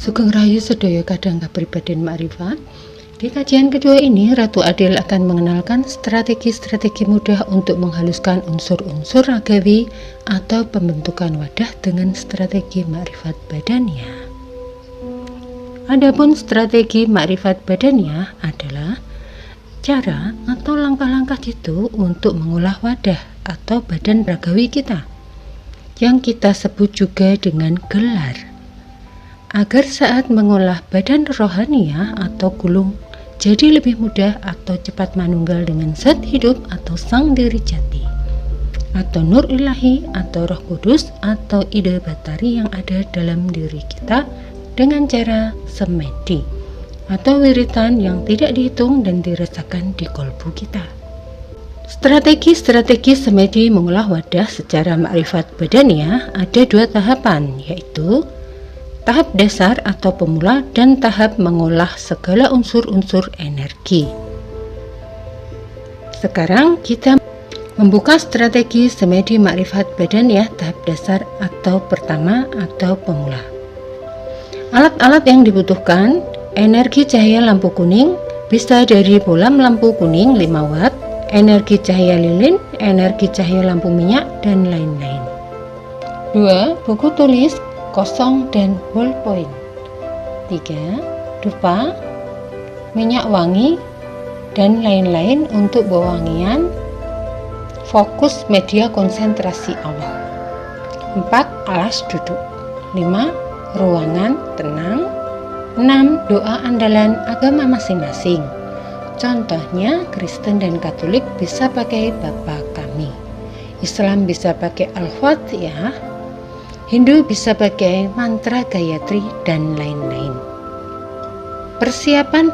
Sugeng Rahayu sedaya kadang kapribaden makrifat. Di kajian kedua ini, Ratu Adil akan mengenalkan strategi-strategi mudah untuk menghaluskan unsur-unsur ragawi atau pembentukan wadah dengan strategi makrifat badania. Adapun strategi makrifat badania adalah cara atau langkah-langkah jitu untuk mengolah wadah atau badan ragawi kita, yang kita sebut juga dengan gelar, agar saat mengolah badan rohania atau gulung jadi lebih mudah atau cepat manunggal dengan zat hidup atau sang diri jati, atau nur ilahi atau roh kudus atau ide batari yang ada dalam diri kita dengan cara semedi atau wiritan yang tidak dihitung dan dirasakan di kolbu kita. Strategi-strategi semedi mengolah wadah secara makrifat badania ada dua tahapan, yaitu tahap dasar atau pemula dan tahap mengolah segala unsur-unsur energi. Sekarang kita membuka strategi semedi makrifat badania tahap dasar atau pertama atau pemula. Alat-alat yang dibutuhkan: energi cahaya lampu kuning, bisa dari bolam lampu kuning 5 watt, energi cahaya lilin, energi cahaya lampu minyak, dan lain-lain. 2. Buku tulis kosong dan ballpoint. 3. Dupa, minyak wangi, dan lain-lain untuk wewangian. Fokus media konsentrasi awal. 4. Alas duduk. 5. Ruangan tenang. 6. Doa andalan agama masing-masing. Contohnya, Kristen dan Katolik bisa pakai Bapa Kami, Islam bisa pakai Al-Fatihah, Hindu bisa pakai mantra Gayatri, dan lain-lain. Persiapan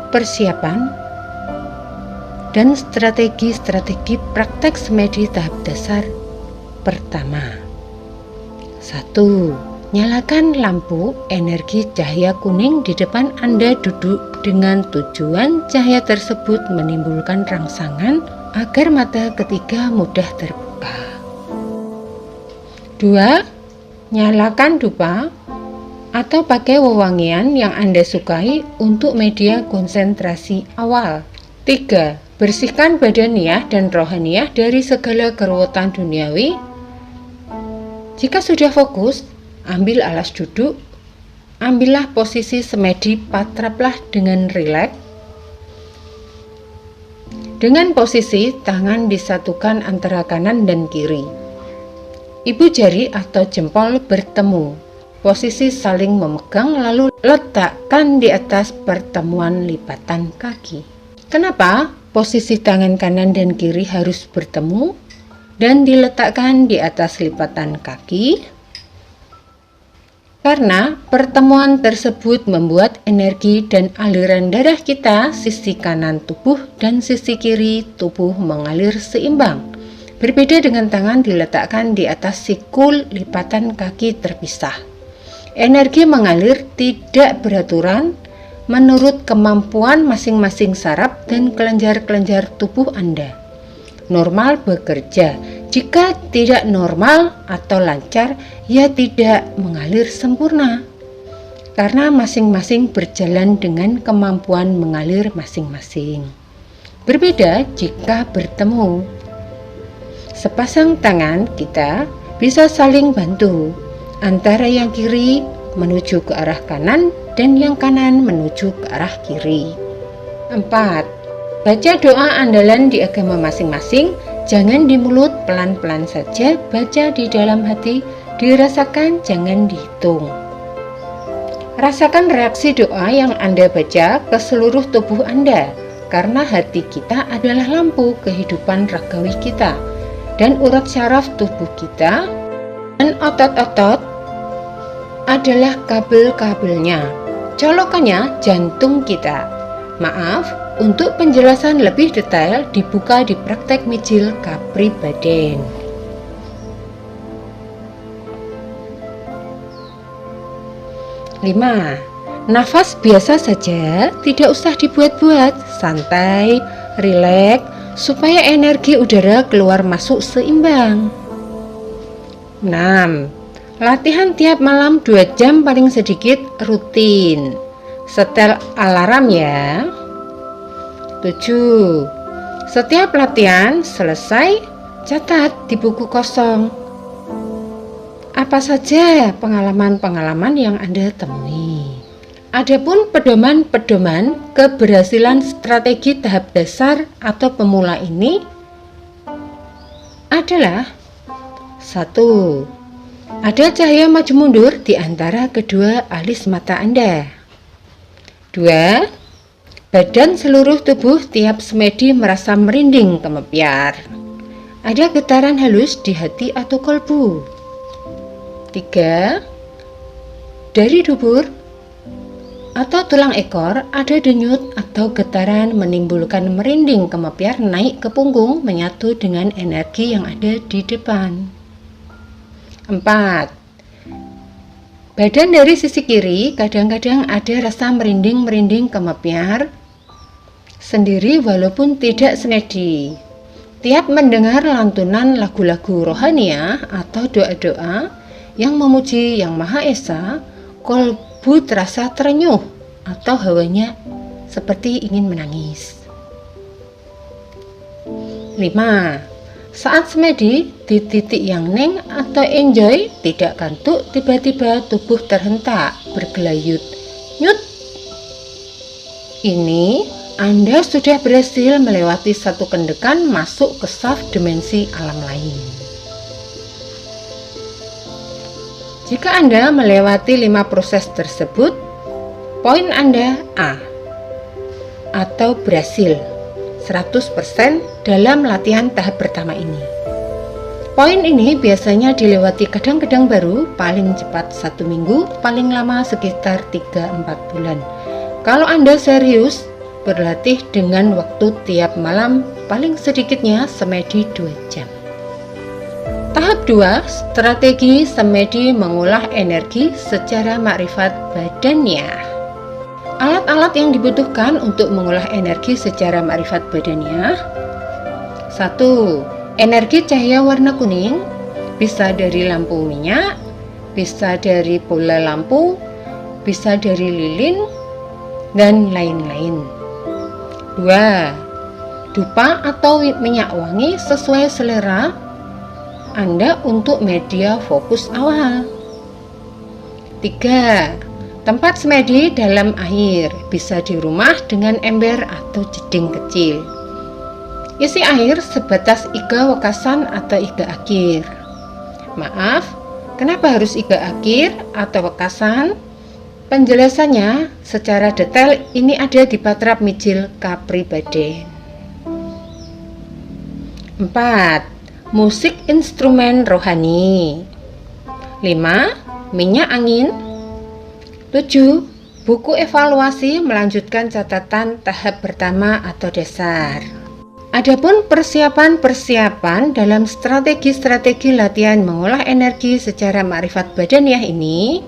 dan strategi-strategi praktek semedi tahap dasar pertama. 1. Nyalakan lampu energi cahaya kuning di depan Anda duduk dengan tujuan cahaya tersebut menimbulkan rangsangan agar mata ketiga mudah terbuka. 2. Nyalakan dupa atau pakai wewangian yang Anda sukai untuk media konsentrasi awal. 3. Bersihkan badaniah dan rohaniah dari segala keruwetan duniawi. Jika sudah fokus, ambil alas duduk, ambillah posisi semedi, patraplah dengan rileks. Dengan posisi tangan disatukan antara kanan dan kiri. Ibu jari atau jempol bertemu, posisi saling memegang, lalu letakkan di atas pertemuan lipatan kaki. Kenapa posisi tangan kanan dan kiri harus bertemu dan diletakkan di atas lipatan kaki? Karena pertemuan tersebut membuat energi dan aliran darah kita, sisi kanan tubuh dan sisi kiri tubuh mengalir seimbang. Berbeda dengan tangan diletakkan di atas sikul lipatan kaki terpisah. Energi mengalir tidak beraturan menurut kemampuan masing-masing saraf dan kelenjar-kelenjar tubuh Anda. Normal bekerja. Jika tidak normal atau lancar, ia tidak mengalir sempurna. Karena masing-masing berjalan dengan kemampuan mengalir masing-masing. Berbeda jika bertemu. Sepasang tangan kita bisa saling bantu, antara yang kiri menuju ke arah kanan dan yang kanan menuju ke arah kiri. 4. Baca doa andalan di agama masing-masing, jangan di mulut, pelan-pelan saja, baca di dalam hati, dirasakan, jangan dihitung. Rasakan reaksi doa yang Anda baca ke seluruh tubuh Anda, karena hati kita adalah lampu kehidupan ragawi kita. Dan urat syaraf tubuh kita dan otot-otot adalah kabel-kabelnya. Colokannya jantung kita. Maaf, untuk penjelasan lebih detail dibuka di praktek mijil kapribaden. 5. Nafas biasa saja, tidak usah dibuat-buat, santai, rileks, supaya energi udara keluar masuk seimbang. 6. Latihan tiap malam 2 jam paling sedikit rutin. Setel alarm ya. 7. Setiap latihan selesai, catat di buku kosong. Apa saja pengalaman-pengalaman yang Anda temui. Adapun pedoman-pedoman keberhasilan strategi tahap dasar atau pemula ini adalah: 1. Ada cahaya maju mundur di antara kedua alis mata Anda. 2. Badan seluruh tubuh tiap semedi merasa merinding kemepiar. Ada getaran halus di hati atau kolbu. 3. Dari dubur atau tulang ekor ada denyut atau getaran menimbulkan merinding kemepiar naik ke punggung menyatu dengan energi yang ada di depan. 4. Badan dari sisi kiri kadang-kadang ada rasa merinding kemepiar sendiri walaupun tidak semedi. Tiap mendengar lantunan lagu-lagu rohaniah atau doa-doa yang memuji Yang Maha Esa, kolbu terasa terenyuh atau hawanya seperti ingin menangis. 5. Saat semedi di titik yang ning atau enjoy, tidak kantuk, tiba-tiba tubuh terhentak, bergelayut, nyut. Ini Anda sudah berhasil melewati satu kendekan masuk ke shaft dimensi alam lain. Jika Anda melewati 5 proses tersebut, poin Anda A atau berhasil 100% dalam latihan tahap pertama ini. Poin ini biasanya dilewati kadang-kadang baru, paling cepat 1 minggu, paling lama sekitar 3-4 bulan. Kalau Anda serius berlatih dengan waktu tiap malam paling sedikitnya semedi 2 jam. Tahap 2, strategi semedi mengolah energi secara makrifat badaniah. Alat-alat yang dibutuhkan untuk mengolah energi secara makrifat badaniah: 1. Energi cahaya warna kuning, bisa dari lampu minyak, bisa dari bola lampu, bisa dari lilin, dan lain-lain. 2. Dupa atau minyak wangi sesuai selera Anda untuk media fokus awal. 3. Tempat semedi dalam air, bisa di rumah dengan ember atau jeding kecil. Isi air sebatas iga wekasan atau iga akir. Maaf, kenapa harus iga akir atau wekasan? Penjelasannya secara detail ini ada di Patra Mijil Kapribaden. 4. Musik instrumen rohani. 5. Minyak angin. 7. Buku evaluasi melanjutkan catatan tahap pertama atau dasar. Adapun persiapan dalam strategi-strategi latihan mengolah energi secara makrifat badaniah ini: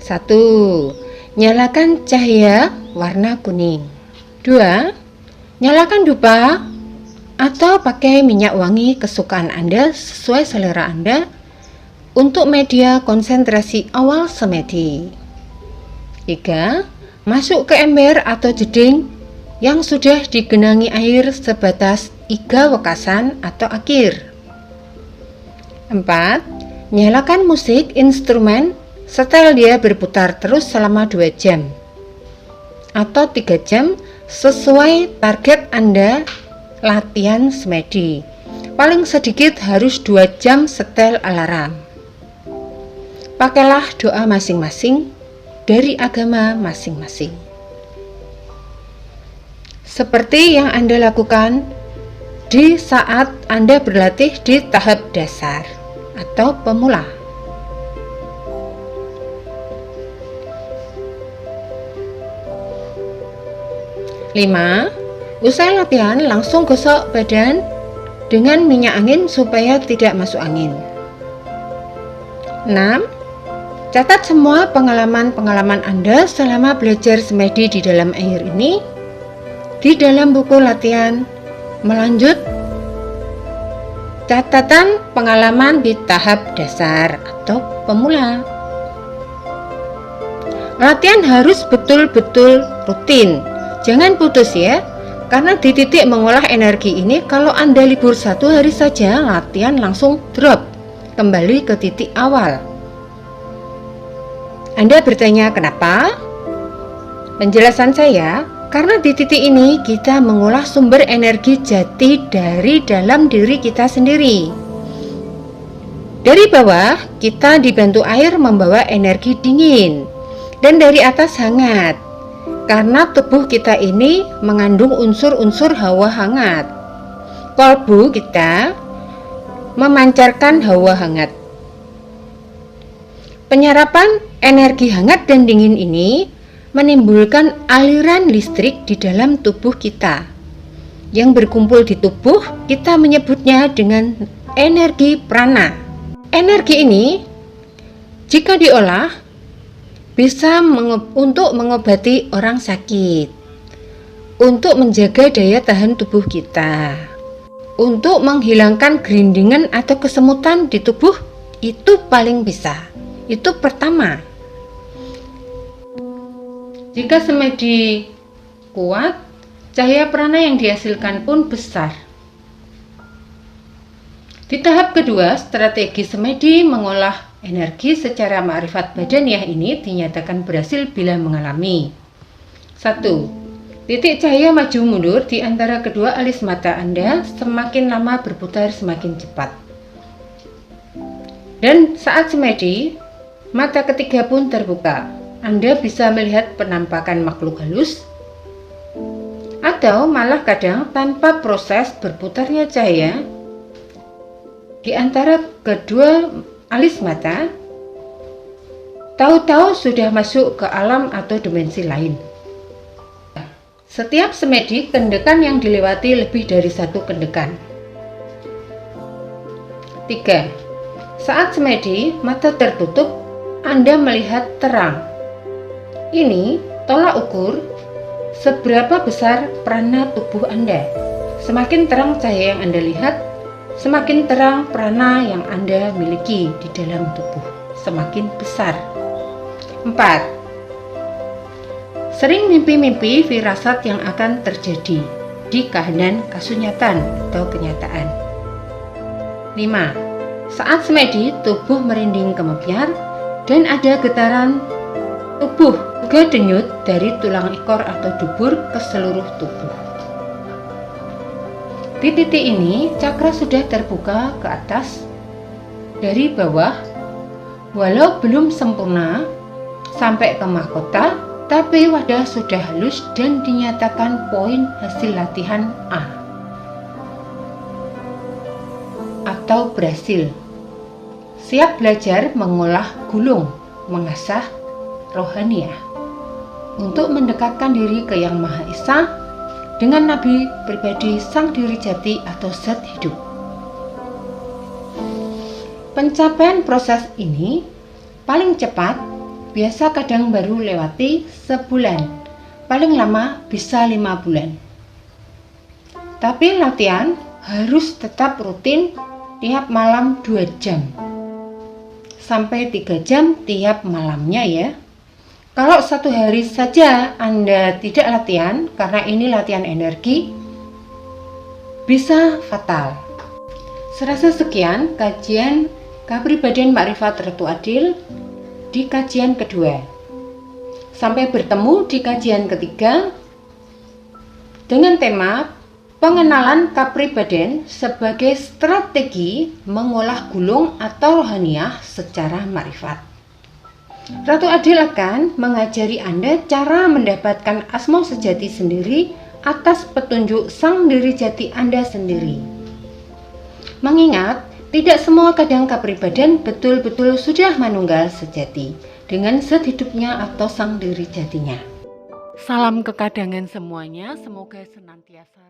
1. Nyalakan cahaya warna kuning. 2. Nyalakan dupa atau pakai minyak wangi kesukaan Anda sesuai selera Anda untuk media konsentrasi awal semedi. 3. Masuk ke ember atau jeding yang sudah digenangi air sebatas iga wekasan atau akir. 4. Nyalakan musik instrumen, setel dia berputar terus selama 2 jam atau 3 jam sesuai target Anda latihan semedi. Paling sedikit harus 2 jam setel alarm. Pakailah doa masing-masing dari agama masing-masing, seperti yang Anda lakukan di saat Anda berlatih di tahap dasar atau pemula. 5. Usai latihan langsung gosok badan dengan minyak angin supaya tidak masuk angin. 6. Catat semua pengalaman-pengalaman Anda selama belajar semedi di dalam air ini di dalam buku latihan. Melanjut Catatan pengalaman di tahap dasar atau pemula. Latihan harus betul-betul rutin. Jangan putus ya, karena di titik mengolah energi ini kalau Anda libur 1 hari saja, latihan langsung drop, kembali ke titik awal. Anda bertanya kenapa? Penjelasan saya, karena di titik ini kita mengolah sumber energi jati dari dalam diri kita sendiri. Dari bawah, kita dibantu air membawa energi dingin, dan dari atas hangat. Karena tubuh kita ini mengandung unsur-unsur hawa hangat. Kolbu kita memancarkan hawa hangat. Penyerapan energi hangat dan dingin ini menimbulkan aliran listrik di dalam tubuh kita. Yang berkumpul di tubuh kita menyebutnya dengan energi prana. Energi ini jika diolah bisa untuk mengobati orang sakit, untuk menjaga daya tahan tubuh kita, untuk menghilangkan gerindingan atau kesemutan di tubuh, itu paling bisa. Itu pertama. Jika semedi kuat, cahaya prana yang dihasilkan pun besar. Di tahap kedua, strategi semedi mengolah energi secara ma'rifat badaniyah ini dinyatakan berhasil bila mengalami 1. Titik cahaya maju mundur di antara kedua alis mata Anda semakin lama berputar semakin cepat. Dan saat semedi, mata ketiga pun terbuka. Anda bisa melihat penampakan makhluk halus atau malah kadang tanpa proses berputarnya cahaya di antara kedua alis mata, tahu-tahu sudah masuk ke alam atau dimensi lain. Setiap semedi, kendekan yang dilewati lebih dari 1 kendekan. 3. Saat semedi, mata tertutup, Anda melihat terang. Ini tolak ukur seberapa besar prana tubuh Anda. Semakin terang cahaya yang Anda lihat, semakin terang prana yang Anda miliki di dalam tubuh, semakin besar. 4. Sering mimpi-mimpi firasat yang akan terjadi di kahanan kasunyatan atau kenyataan. 5. Saat semedi, tubuh merinding kemebyar dan ada getaran tubuh, juga denyut dari tulang ekor atau dubur ke seluruh tubuh. Di titik ini, cakra sudah terbuka ke atas dari bawah, walau belum sempurna sampai ke mahkota, tapi wadah sudah halus dan dinyatakan poin hasil latihan A atau berhasil. Siap belajar mengolah gulung, mengasah rohaniyah untuk mendekatkan diri ke Yang Maha Esa dengan Nabi pribadi Sang Diri Jati atau Zat Hidup. Pencapaian proses ini paling cepat biasa kadang baru lewati sebulan, paling lama bisa 5 bulan. Tapi latihan harus tetap rutin tiap malam 2 jam sampai 3 jam tiap malamnya ya. Kalau 1 hari saja Anda tidak latihan, karena ini latihan energi, bisa fatal. Serasa sekian kajian Kepribadian Makrifat Ratu Adil di kajian kedua. Sampai bertemu di kajian ketiga dengan tema pengenalan kepribadian sebagai strategi mengolah gulung atau rohaniyah secara makrifat. Ratu Adil akan mengajari Anda cara mendapatkan asma sejati sendiri atas petunjuk Sang Diri Jati Anda sendiri. Mengingat, tidak semua kadang kepribadian betul-betul sudah manunggal sejati dengan zat hidupnya atau Sang Diri Jatinya. Salam kekadangan semuanya, semoga senantiasa